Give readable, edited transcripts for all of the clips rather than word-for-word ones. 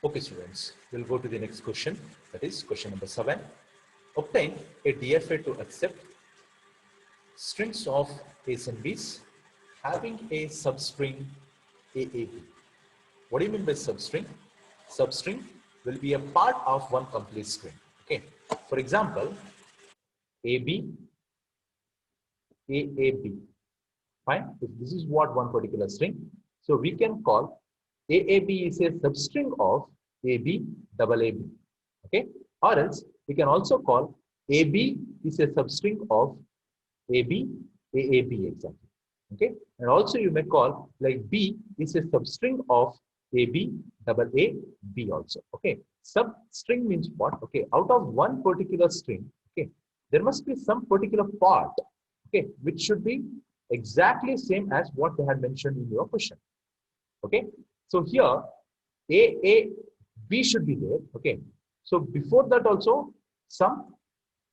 Okay, students, we'll go to the next question. That is question number 7. Obtain a DFA to accept strings of A's and B's having a substring AAB. What do you mean by substring? Substring will be a part of one complete string. Okay. For example, AB, AAB. Fine. If this is what one particular string, so we can call AAB is a substring of AB double AB. Okay. Or else we can also call AB is a substring of AB AAB exactly. Okay. And also you may call like B is a substring of AB double A B also. Okay. Substring means what? Okay. Out of one particular string, okay, there must be some particular part, okay, which should be exactly same as what they had mentioned in your question. Okay. So here A B should be there. Okay. So before that also some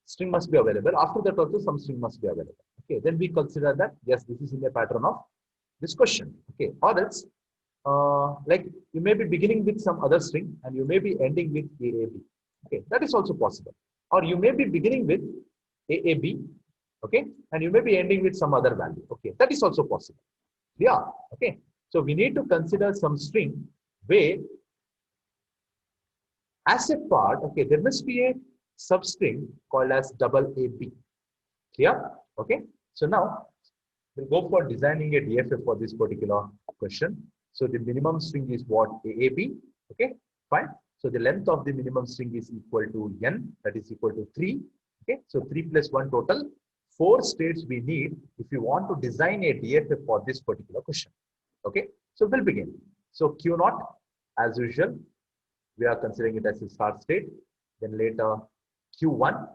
string must be available. After that also some string must be available. Okay. Then we consider that yes, this is in the pattern of this question. Okay. Or else like you may be beginning with some other string and you may be ending with AAB. Okay. That is also possible. Or you may be beginning with AAB. Okay. And you may be ending with some other value. Okay. That is also possible. Yeah. Okay. So we need to consider some string where as a part, okay, there must be a substring called as double AB. Clear? Okay. So now we'll go for designing a DFA for this particular question. So the minimum string is what? AAB. Okay. Fine. So the length of the minimum string is equal to n, that is equal to 3. Okay. So 3 plus 1 total. 4 states we need if you want to design a DFA for this particular question. Okay. So we'll begin. So Q0, as usual, we are considering it as a start state. Then later Q1,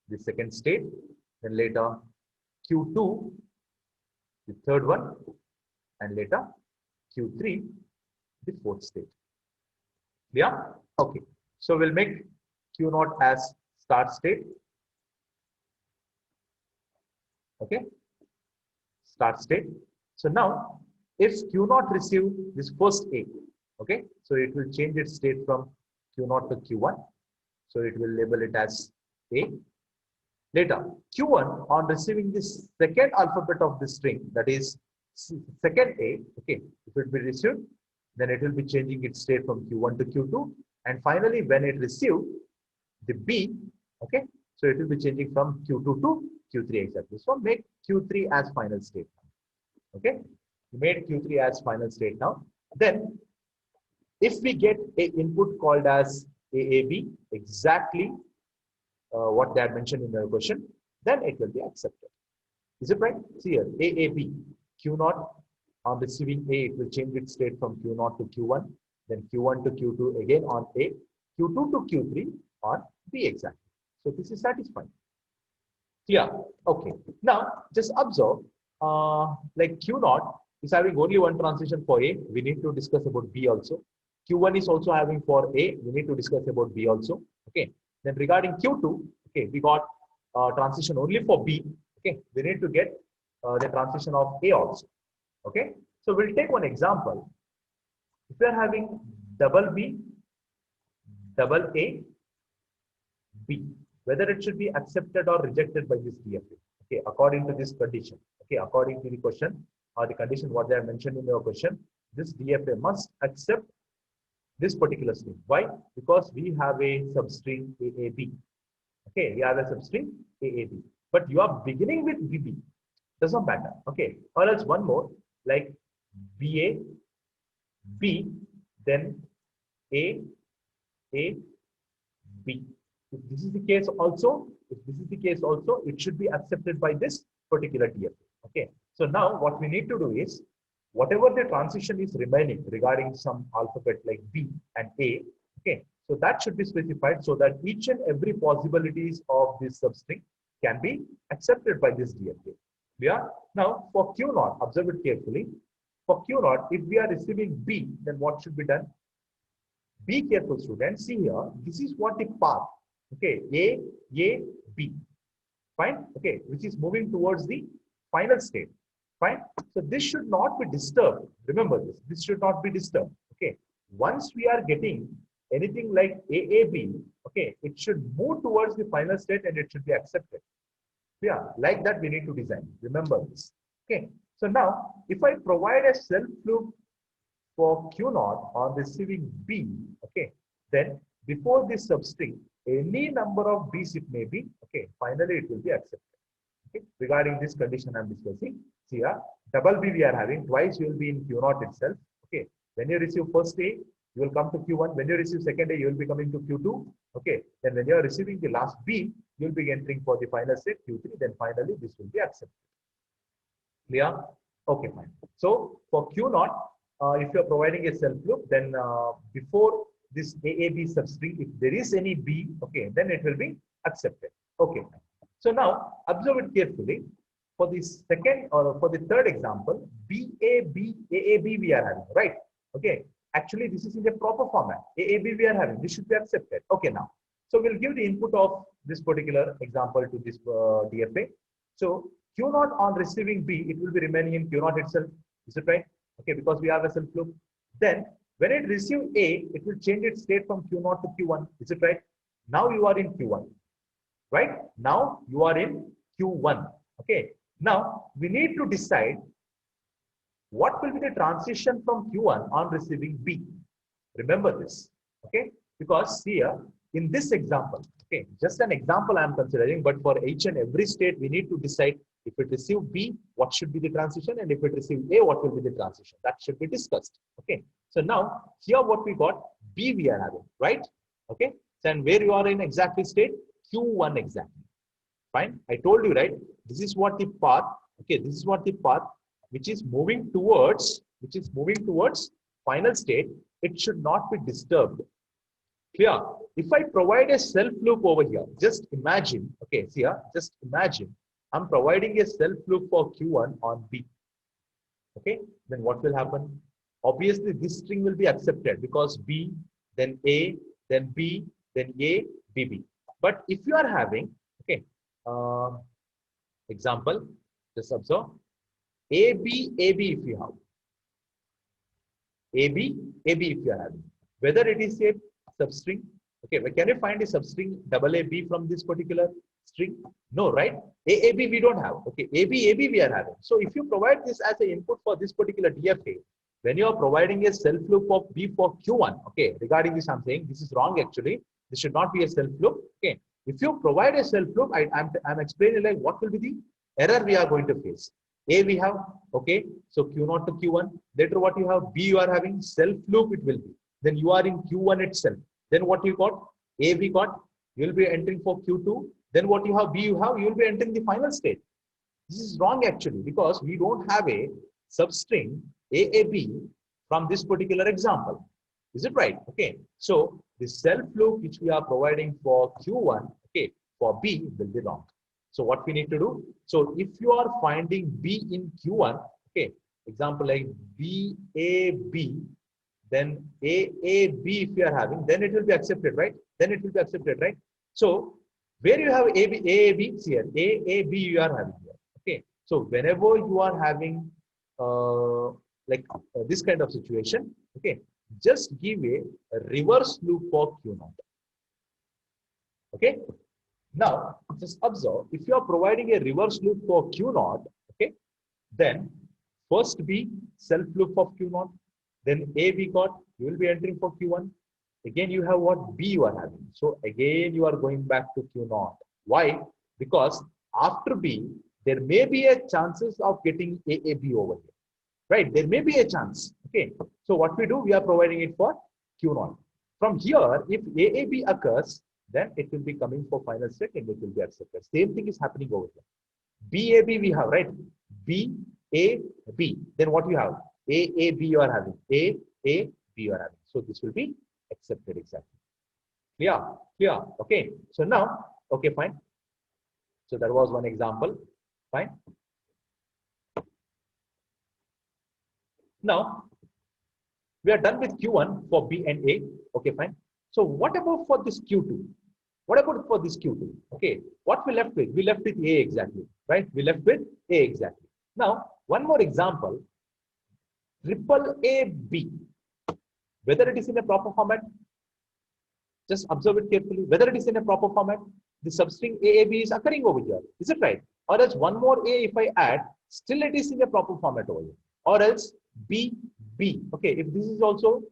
the second state. Then later Q2, the third one. And later Q3, the fourth state. Yeah? Okay. So we'll make Q0 as start state. Okay. Start state. So now, if Q0 receive this first A, okay, so it will change its state from Q0 to Q1. So it will label it as A. Later, Q1 on receiving this second alphabet of the string, that is second A, okay, if it be received, then it will be changing its state from Q1 to Q2. And finally, when it received the B, okay, so it will be changing from Q2 to Q3 exactly. So make Q3 as final state. Okay, we made Q3 as final state now. Then, if we get a input called as AAB, exactly what they had mentioned in the question, then it will be accepted. Is it right? See here, AAB, Q0 on receiving A, it will change its state from Q0 to Q1, then Q1 to Q2 again on A, Q2 to Q3 on B exactly. So this is satisfying. Yeah. Okay. Now just observe, like Q0 is having only one transition for A. We need to discuss about B also. Q1 is also having for A. We need to discuss about B also. Okay. Then regarding Q2, okay, we got transition only for B. Okay. We need to get the transition of A also. Okay. So we'll take one example. If we are having double B, double A, B, whether it should be accepted or rejected by this DFA. Okay, according to this condition. Okay, according to the question or the condition what they have mentioned in your question, this DFA must accept this particular string. Why? Because we have a substring AAB. Okay, we have a substring AAB. But you are beginning with BB. Does not matter. Okay, or else one more like BA, B, then A, B. If this is the case also, it should be accepted by this particular DFA. Okay. So now what we need to do is, whatever the transition is remaining regarding some alphabet like B and A, okay, so that should be specified so that each and every possibilities of this substring can be accepted by this DFA. Yeah. Now for Q0, observe it carefully. For Q0, if we are receiving B, then what should be done? Be careful, students. See here, this is what the path. Okay, A, B. Fine. Okay, which is moving towards the final state. Fine. So this should not be disturbed. Remember this. This should not be disturbed. Okay. Once we are getting anything like AAB, okay, it should move towards the final state and it should be accepted. Yeah, like that we need to design. Remember this. Okay. So now, if I provide a self loop for Q naught on receiving B, okay, then before this substring, any number of B's it may be, okay, finally it will be accepted. Okay. Regarding this condition I'm discussing, see here, double B we are having, twice you will be in Q naught itself. Okay. When you receive first A, you will come to Q1. When you receive second A, you will be coming to Q2. Okay. Then when you are receiving the last B, you will be entering for the final state Q3. Then finally this will be accepted. Clear? Okay, fine. So for Q naught, if you are providing a self loop, then before this AAB substring, if there is any B, okay, then it will be accepted. Okay, fine. So now observe it carefully. For the second or for the third example, BAB, AAB we are having, right? Okay. Actually, this is in the proper format. AAB we are having. This should be accepted. Okay, now. So we'll give the input of this particular example to this DFA. So Q naught on receiving B, it will be remaining in Q naught itself. Is it right? Okay, because we have a self loop. Then when it receives A, it will change its state from Q naught to Q1. Is it right? Now you are in Q1. Right? Now you are in Q1. Okay. Now we need to decide what will be the transition from Q1 on receiving B. Remember this. Okay. Because here in this example, okay, just an example I am considering, but for each and every state, we need to decide if it receive B, what should be the transition, and if it receive A, what will be the transition. That should be discussed. Okay. So now here what we got, B we are having, right? Okay. So and where you are in exactly state, Q1 exactly. Fine. I told you, right? This is what the path, okay, this is what the path which is moving towards final state. It should not be disturbed. Clear? If I provide a self loop over here, just imagine, okay, see here, just imagine I'm providing a self loop for Q1 on B. Okay, then what will happen? Obviously, this string will be accepted because B, then A, then B, then A, BB. But if you are having, okay, example, just observe, AB, AB if you have, AB, AB if you are having, whether it is a substring, okay, but can you find a substring double AB from this particular string? No, right? AAB we don't have, okay, AB, AB we are having. So if you provide this as an input for this particular DFA, when you are providing a self loop of B for Q1, okay, regarding this I'm saying, this is wrong actually, this should not be a self loop, okay. If you provide a self loop, I'm explaining like what will be the error we are going to face. A we have, okay, so Q0 to Q1. Later what you have, B you are having, self loop it will be. Then you are in Q1 itself. Then what you got, A we got, you will be entering for Q2. Then what you have, B you have, you will be entering the final state. This is wrong actually because we don't have a substring AAB from this particular example. Is it right? Okay. So the self loop which we are providing for Q1, okay, for B will be wrong. So what we need to do? So if you are finding B in Q1, okay, example like BAB, then AAB if you are having, then it will be accepted, right? Then it will be accepted, right? So where you have AAB, see here, AAB you are having here, okay? So whenever you are having this kind of situation, okay, just give a reverse loop for Q0. Okay. Now just observe, if you are providing a reverse loop for Q0, okay, then first B self loop of Q0, then A we got, you will be entering for Q1. Again you have what B you are having. So again you are going back to Q0. Why? Because after B there may be a chances of getting AAB over here. Right, there may be a chance. Okay, so what we do, we are providing it for Q0. From here, if AAB occurs, then it will be coming for final state and it will be accepted. Same thing is happening over here. BAB we have, right? BAB. Then what you have? AAB you are having. AAB you are having. So this will be accepted exactly. Clear? Clear? Okay. So now, okay, fine. So that was one example. Fine. Now, we are done with Q1 for B and A. Okay, fine. So what about for this Q2? What about for this Q2? Okay, what we left with? We left with A exactly, right? We left with A exactly. Now, one more example, triple AB. Whether it is in a proper format, Just observe it carefully. Whether it is in a proper format, the substring AAB is occurring over here. Is it right? Or else one more A if I add, still it is in a proper format over here. Or else BB. Okay, if this is also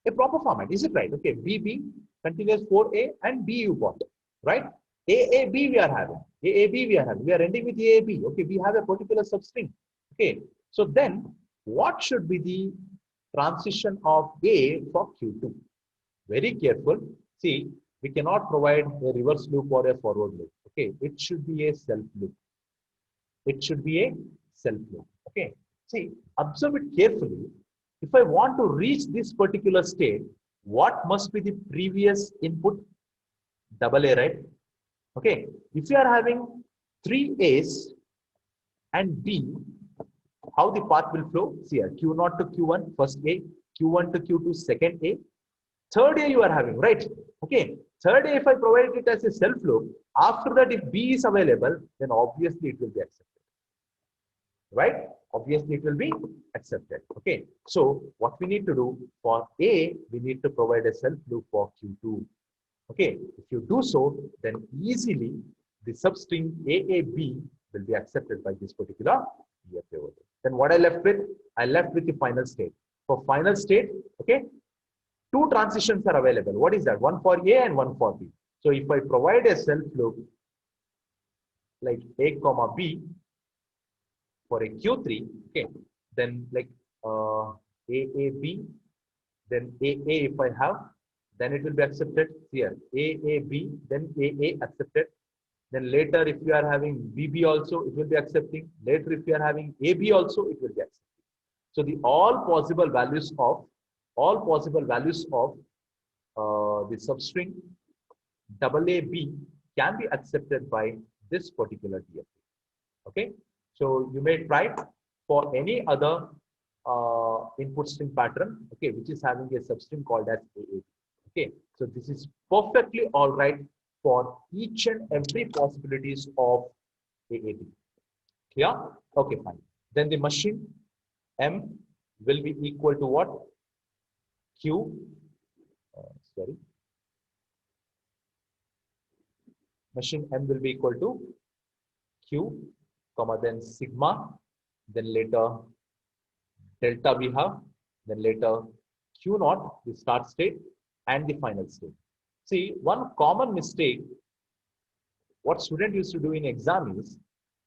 a proper format, is it right? Okay, BB continuous 4A and B you got, right? AAB we are having. AAB we are having. We are ending with AAB. Okay, we have a particular substring. Okay, so then what should be the transition of A for Q2? Very careful. See, we cannot provide a reverse loop or a forward loop. Okay, it should be a self loop. It should be a self loop. Okay, see, observe it carefully. If I want to reach this particular state, what must be the previous input? Double A, right? Okay, if you are having three A's and B, how the path will flow? See here, Q0 to Q1, first A, Q1 to Q2, second A, third A you are having, right? Okay, third A, if I provide it as a self loop, after that, if B is available, then obviously it will be accepted, right? Obviously it will be accepted. Okay, so what we need to do for A, we need to provide a self loop for Q2. Okay, if you do so, then easily the substring AAB will be accepted by this particular DFA. Then what I left with? I left with the final state. For final state, okay, two transitions are available. What is that? One for A and one for B. So if I provide a self loop like A comma B for a Q3, okay, then like AAB, then AA if I have, then it will be accepted here. AAB, then AA accepted. Then later, if you are having BB also, it will be accepting. Later, if you are having AB also, it will be accepting. So the all possible values of the substring AAB can be accepted by this particular DFA. Okay, so you may try for any other input string pattern, okay, which is having a substring called as AAB. Okay, so this is perfectly all right for each and every possibilities of AAB. Yeah. Okay, fine. Then the machine M will be equal to what? Q. Sorry. Machine M will be equal to Q, comma then sigma, then later delta we have, then later Q naught, the start state, and the final state. See, one common mistake what student used to do in exam is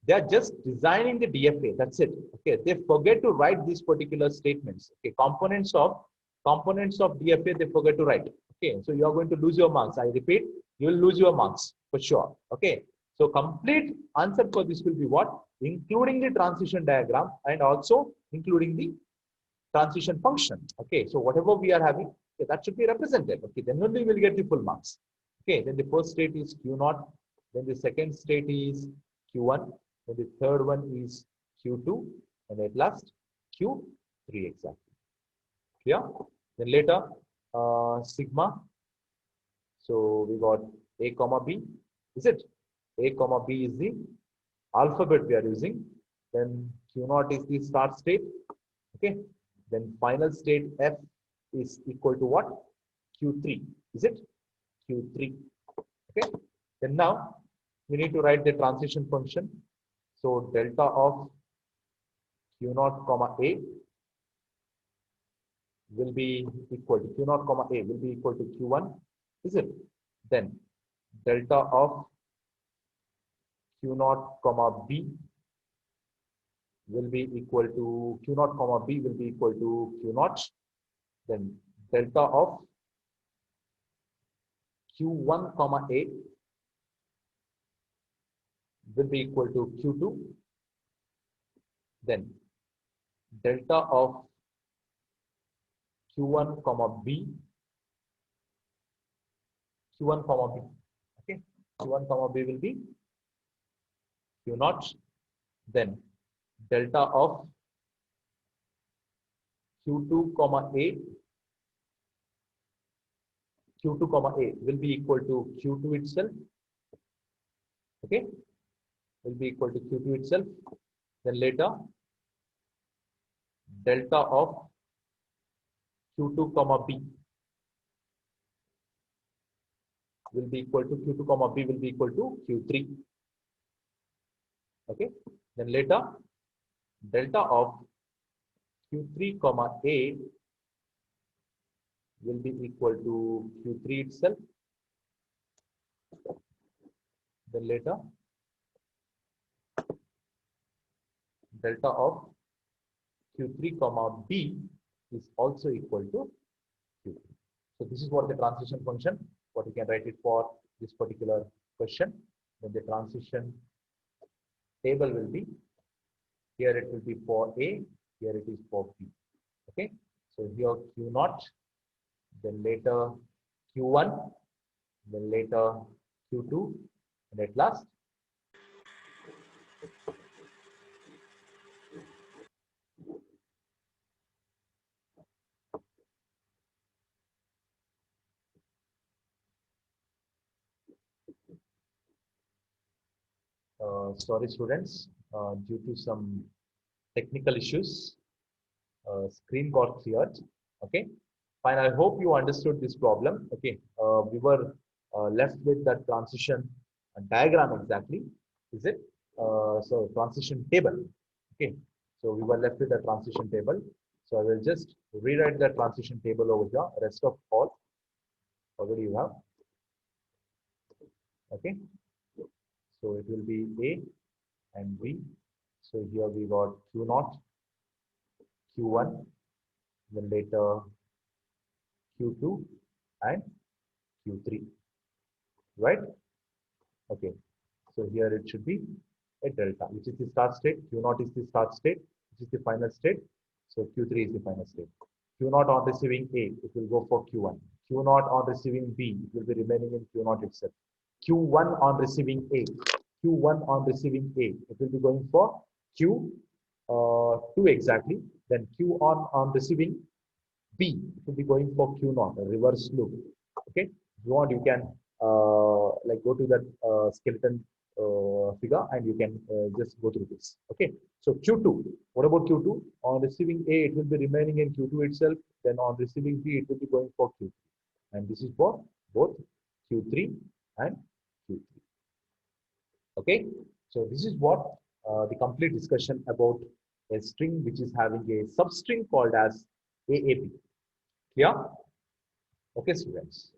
they are just designing the DFA. That's it. Okay, they forget to write these particular statements. Okay, components of DFA they forget to write. Okay, so you are going to lose your marks. I repeat, you will lose your marks for sure. Okay, so complete answer for this will be what? Including the transition diagram and also including the transition function. Okay, so whatever we are having, okay, that should be represented. Okay, then only we will get the full marks. Okay, then the first state is Q0, then the second state is Q1, then the third one is Q2, and at last Q3 exactly. Clear? Then later sigma. So we got A comma B. Is it? A comma B is the alphabet we are using. Then Q0 is the start state. Okay. Then final state F is equal to what? Q3. Is it? Q3. Okay. Then now we need to write the transition function. So delta of Q0 comma A will be equal to Q0 comma A will be equal to Q1. Is it? Then delta of Q0 comma B will be equal to Q0 comma B will be equal to Q0. Then delta of Q1 comma A will be equal to Q2. Then delta of Q1 comma B, Q1 comma B. Okay, Q1 comma B will be Q0. Then delta of Q2 comma A, Q2 comma A will be equal to Q2 itself. Okay, will be equal to Q2 itself. Then later delta of Q2 comma B will be equal to Q2 comma B will be equal to Q3. Okay. Then later delta of Q3 comma A will be equal to Q3 itself. Then later delta of Q3 comma B is also equal to Q3. So this is what the transition function, what you can write it for this particular question. Then the transition table will be, here it will be for A, here it is for B. Okay. So here Q0, then later Q1, then later Q2, and at last sorry students, due to some technical issues, screen got cleared. Okay, fine. I hope you understood this problem. Okay, we were left with that transition diagram exactly. Is it? So transition table. Okay, so we were left with the transition table. So I will just rewrite the transition table over here. Rest of all already you have. Okay, so it will be A and B. So here we got Q0, Q1, then later Q2 and Q3, right? Okay, so here it should be a delta, which is the start state. Q0 is the start state, which is the final state. So Q3 is the final state. Q0 on receiving A, it will go for Q1. Q0 on receiving B, it will be remaining in Q0 itself. Q1 on receiving A, Q1 on receiving A, it will be going for Q2 exactly. Then Q on receiving B, it will be going for Q0, a reverse loop. Okay, if you want, you can like go to that skeleton figure and you can just go through this. Okay, so Q2, what about Q2? On receiving A, it will be remaining in Q2 itself. Then on receiving B, it will be going for Q3. And this is for both Q3 and Q3. Okay, so this is what the complete discussion about a string which is having a substring called as AAP. Clear? Okay, students.